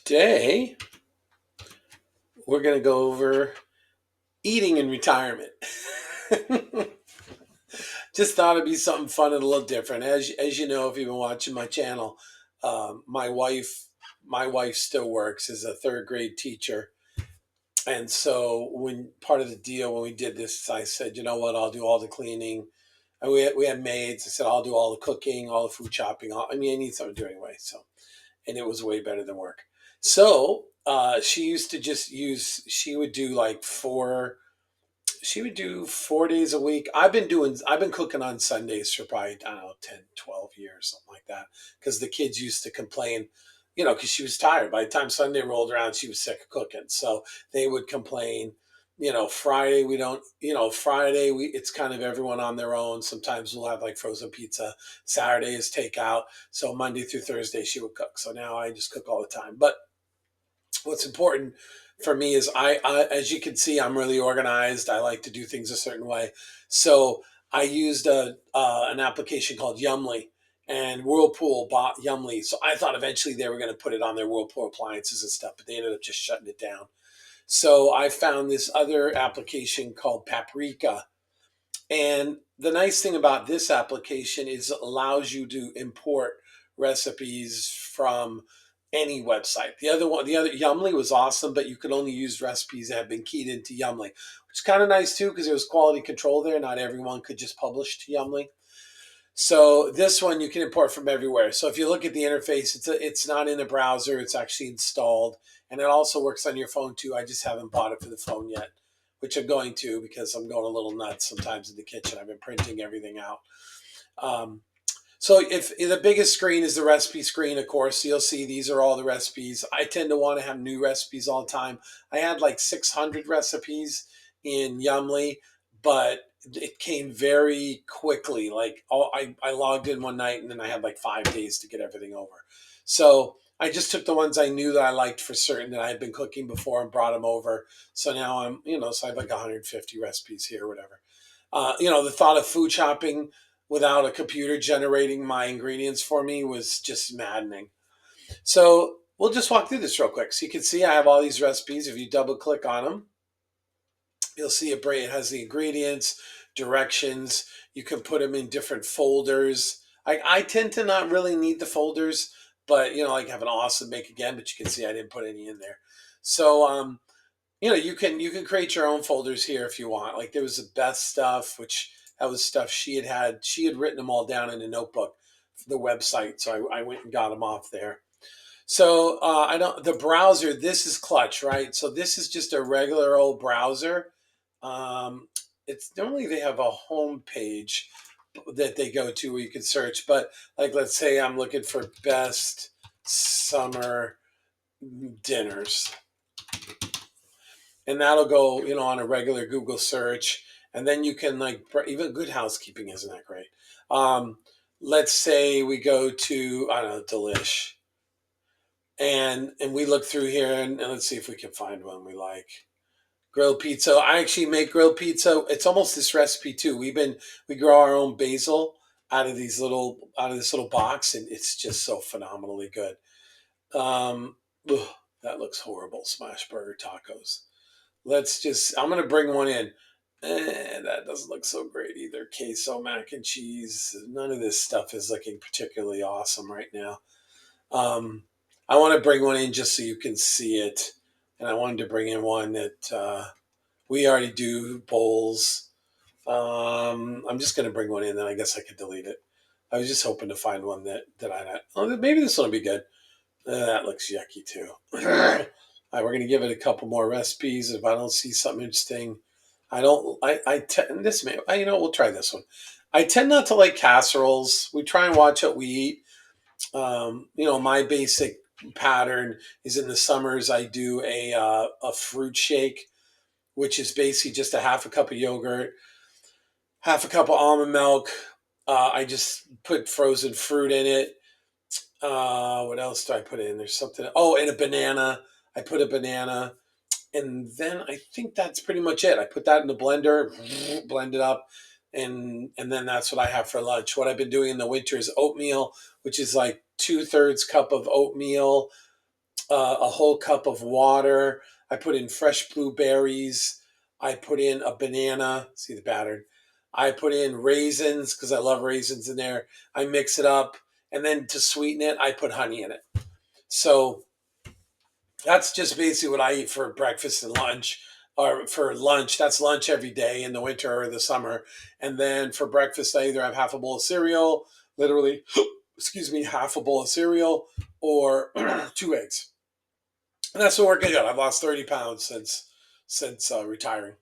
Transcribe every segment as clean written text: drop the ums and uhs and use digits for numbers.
Today, we're going to go over eating in retirement. Just thought it'd be something fun and a little different. As you know, if you've been watching my channel, my wife still works as a third grade teacher, and so when part of the deal when we did this, I said, you know what, I'll do all the cleaning. And we had maids. I said I'll do all the cooking, all the food chopping. I mean, I need something to do anyway. So, and it was way better than work. So she used to just use. She would do like four. She would do 4 days a week. I've been cooking on Sundays for probably, I don't know, 10, 12 years, something like that. Because the kids used to complain, because she was tired. By the time Sunday rolled around, she was sick of cooking. So they would complain, Friday we don't, Friday it's kind of everyone on their own. Sometimes we'll have like frozen pizza. Saturday is takeout. So Monday through Thursday she would cook. So now I just cook all the time. But what's important for me is as you can see, I'm really organized. I like to do things a certain way. So I used an application called Yumly, and Whirlpool bought Yumly. So I thought eventually they were going to put it on their Whirlpool appliances and stuff, but they ended up just shutting it down. So I found this other application called Paprika. And the nice thing about this application is it allows you to import recipes from any website. The other Yumly was awesome, but you could only use recipes that have been keyed into Yumly, which is kind of nice too because there was quality control there. Not everyone could just publish to Yumly. So this one you can import from everywhere. So if you look at the interface, it's not in a browser; it's actually installed, and it also works on your phone too. I just haven't bought it for the phone yet, which I'm going to because I'm going a little nuts sometimes in the kitchen. I've been printing everything out. Um, so if the biggest screen is the recipe screen, of course, you'll see these are all the recipes. I tend to want to have new recipes all the time. I had like 600 recipes in Yumly, but it came very quickly. Like I logged in one night and then I had like 5 days to get everything over. So I just took the ones I knew that I liked for certain that I had been cooking before and brought them over. So now so I have like 150 recipes here, whatever. The thought of food shopping without a computer generating my ingredients for me was just maddening. So we'll just walk through this real quick. So you can see I have all these recipes. If you double click on them, you'll see it has the ingredients, directions. You can put them in different folders. I tend to not really need the folders, but like have an awesome make again, but you can see I didn't put any in there. So you can create your own folders here if you want. Like there was the best stuff, which that was stuff she had written them all down in a notebook for the website. So I went and got them off there. So I don't the browser. This is Clutch, right? So this is just a regular old browser. Um, it's normally they have a home page that they go to where you can search. But like let's say I'm looking for best summer dinners, and that'll go on a regular Google search, and then you can like even Good Housekeeping isn't that great. Um, let's say we go to I don't know Delish, and we look through here and let's see if we can find one we like. Grilled pizza. I actually make grilled pizza. It's almost this recipe too. We grow our own basil out of this little box, and it's just so phenomenally good. Um, ugh, that looks horrible. Smash burger tacos. I'm going to bring one in. That doesn't look so great either. Queso mac and cheese. None of this stuff is looking particularly awesome right now. Um, I want to bring one in just so you can see it. And I wanted to bring in one that we already do bowls. I'm just going to bring one in, then I guess I could delete it. I was just hoping to find one that I. Oh, maybe this one will be good. That looks yucky too. All right, we're gonna give it a couple more recipes. If I don't see something interesting, I don't. This may. We'll try this one. I tend not to like casseroles. We try and watch what we eat. My basic pattern is in the summers. I do a fruit shake, which is basically just a half a cup of yogurt, half a cup of almond milk. I just put frozen fruit in it. What else do I put in? There's something. Oh, and a banana. I put a banana, and then I think that's pretty much it. I put that in the blender, blend it up, and then that's what I have for lunch. What I've been doing in the winter is oatmeal, which is like 2/3 cup of oatmeal, a whole cup of water. I put in fresh blueberries. I put in a banana. See the battered. I put in raisins because I love raisins in there. I mix it up. And then to sweeten it, I put honey in it. So that's just basically what I eat for breakfast and lunch. Or for lunch, that's lunch every day in the winter or the summer. And then for breakfast, I either have half a bowl of cereal, literally, excuse me, half a bowl of cereal, or 2 eggs. And that's been working good. I've lost 30 pounds since retiring.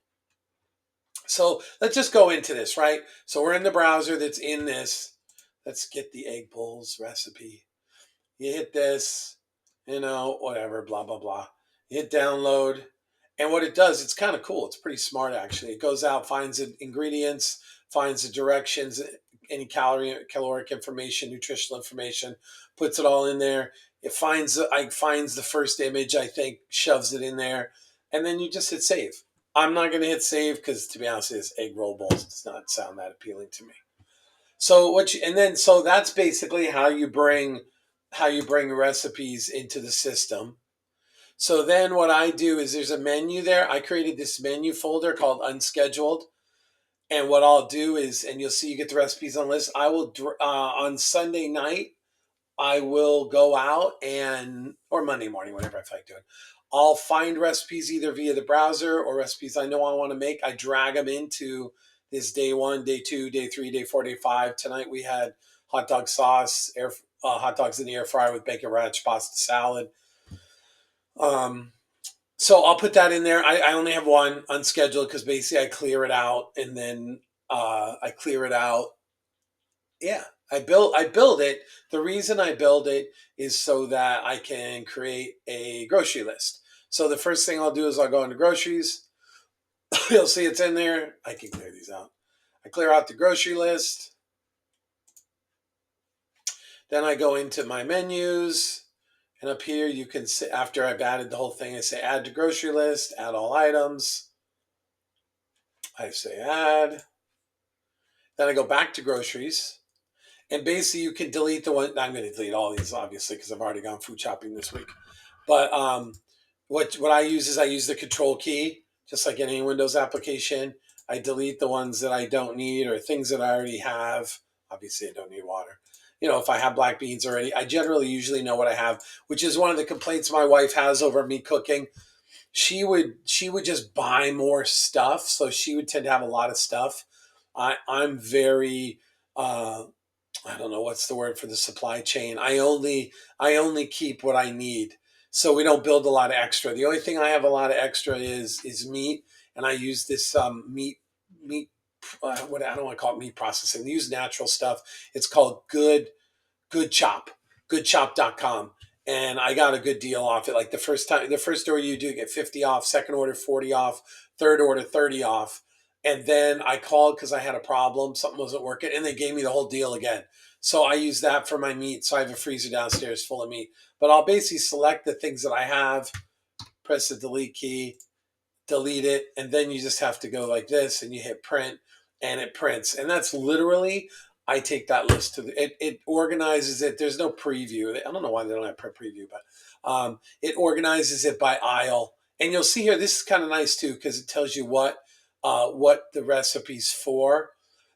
So let's just go into this, right? So we're in the browser that's in this. Let's get the egg bowls recipe. You hit this, whatever, blah, blah, blah. You hit download. And what it does, it's kind of cool. It's pretty smart, actually. It goes out, finds the ingredients, finds the directions, any caloric information, nutritional information, puts it all in there. It finds the first image, I think, shoves it in there, and then you just hit save. I'm not going to hit save because, to be honest, this egg roll balls does not sound that appealing to me. So that's basically how you bring recipes into the system. So then what I do is there's a menu there. I created this menu folder called unscheduled. And what I'll do is, and you'll see you get the recipes on list. I will on Sunday night, I will go out or Monday morning, whatever I feel like doing. I'll find recipes either via the browser or recipes I know I want to make. I drag them into this day 1, day 2, day 3, day 4, day 5. Tonight we had hot dog sauce, hot dogs in the air fryer with bacon ranch pasta salad. Um, so I'll put that in there. I only have one unscheduled because basically I clear it out and then I clear it out. Yeah, I build it. The reason I build it is so that I can create a grocery list. So the first thing I'll do is I'll go into groceries. You'll see it's in there. I can clear these out. I clear out the grocery list. Then I go into my menus. And up here you can say, after I've added the whole thing, I say add to grocery list, add all items. I say add. Then I go back to groceries. And basically you can delete the one. I'm going to delete all these obviously because I've already gone food shopping this week. But what I use is I use the control key, just like any Windows application. I delete the ones that I don't need or things that I already have. Obviously, I don't need water. If I have black beans already, I generally usually know what I have, which is one of the complaints my wife has over me cooking. She would just buy more stuff, so she would tend to have a lot of stuff. I'm very I don't know what's the word for the supply chain. I only keep what I need. So we don't build a lot of extra. The only thing I have a lot of extra is meat, and I use this meat what I don't want to call it meat processing. They use natural stuff. It's called Good Chop, goodchop.com. And I got a good deal off it. Like the first order you do get 50 off, second order 40 off, third order 30 off. And then I called because I had a problem, something wasn't working, and they gave me the whole deal again. So I use that for my meat. So I have a freezer downstairs full of meat. But I'll basically select the things that I have, press the delete key, delete it, and then you just have to go like this and you hit print and it prints. And that's literally, I take that list it organizes it. There's no preview. I don't know why they don't have preview, but it organizes it by aisle. And you'll see here, this is kind of nice too, because it tells you what the recipe's for.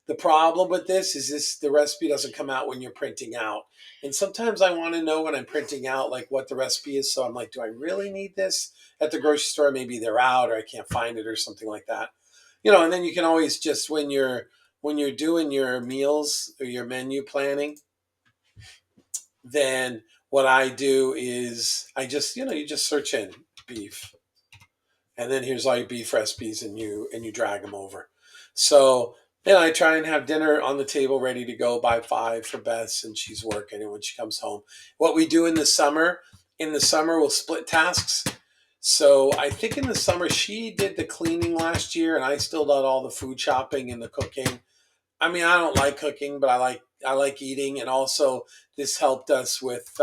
The problem with this is the recipe doesn't come out when you're printing out. And sometimes I want to know when I'm printing out like what the recipe is. So I'm like, do I really need this at the grocery store? Maybe they're out or I can't find it or something like that. And then you can always just when you're doing your meals or your menu planning, then what I do is you just search in beef, and then here's all your beef recipes, and you drag them over. So then I try and have dinner on the table ready to go by 5 for Beth, and she's working, and when she comes home, what we do in the summer we'll split tasks. So I think in the summer she did the cleaning last year, and I still did all the food shopping and the cooking. I mean, I don't like cooking, but I like eating, and also this helped us with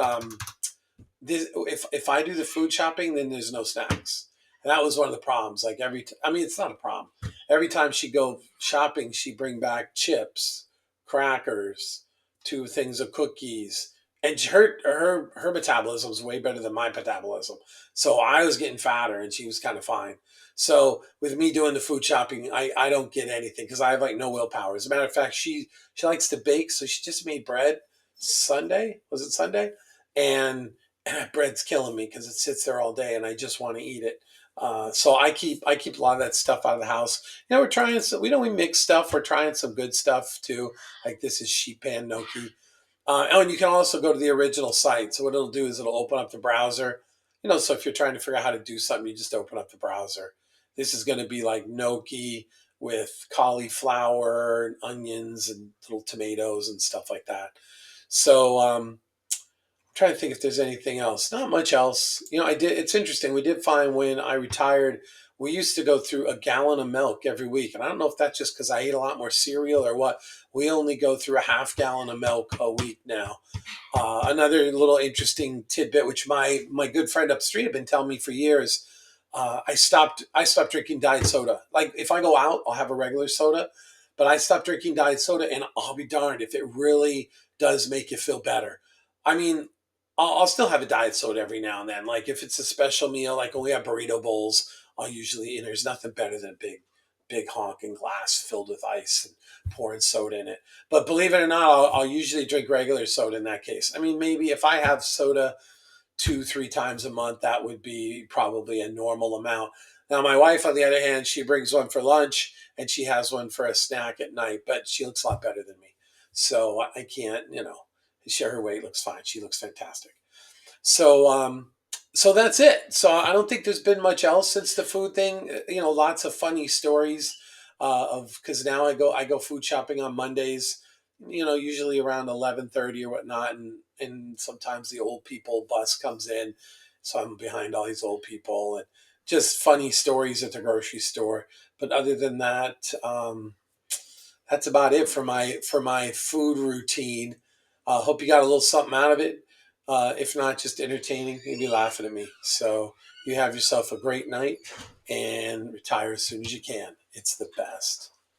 this. If I do the food shopping, then there's no snacks, and that was one of the problems. Like I mean, it's not a problem. Every time she go shopping, she bring back chips, crackers, 2 things of cookies, and her metabolism is way better than my metabolism. So I was getting fatter, and she was kind of fine. So with me doing the food shopping, I don't get anything because I have like no willpower. As a matter of fact, she likes to bake, so she just made bread Sunday. Was it Sunday? And and that bread's killing me because it sits there all day, and I just want to eat it. So I keep a lot of that stuff out of the house. We're trying some. We mix stuff. We're trying some good stuff too. Like this is sheet pan gnocchi. And you can also go to the original site. So what it'll do is it'll open up the browser. So if you're trying to figure out how to do something, you just open up the browser. This is going to be like gnocchi with cauliflower and onions and little tomatoes and stuff like that. So trying to think if there's anything else. Not much else. I did. It's interesting. We did find when I retired, we used to go through a gallon of milk every week, and I don't know if that's just because I ate a lot more cereal or what. We only go through a half gallon of milk a week now. Another little interesting tidbit, which my good friend up the street had been telling me for years. I stopped drinking diet soda. Like if I go out, I'll have a regular soda, but I stopped drinking diet soda, and I'll be darned if it really does make you feel better. I mean, I'll still have a diet soda every now and then. Like if it's a special meal, like when we have burrito bowls, I'll usually, and there's nothing better than a big honking glass filled with ice and pouring soda in it. But believe it or not, I'll usually drink regular soda in that case. I mean, maybe if I have soda 2, 3 times a month, that would be probably a normal amount. Now, my wife, on the other hand, she brings one for lunch and she has one for a snack at night, but she looks a lot better than me. So I can't, share her weight looks fine. She looks fantastic. So so that's it. So I don't think there's been much else since the food thing. Lots of funny stories of because now I go food shopping on Mondays. Usually around 11:30 or whatnot, and sometimes the old people bus comes in, so I'm behind all these old people and just funny stories at the grocery store. But other than that, that's about it for my food routine. Hope you got a little something out of it. If not, just entertaining, maybe laughing at me. So you have yourself a great night and retire as soon as you can. It's the best.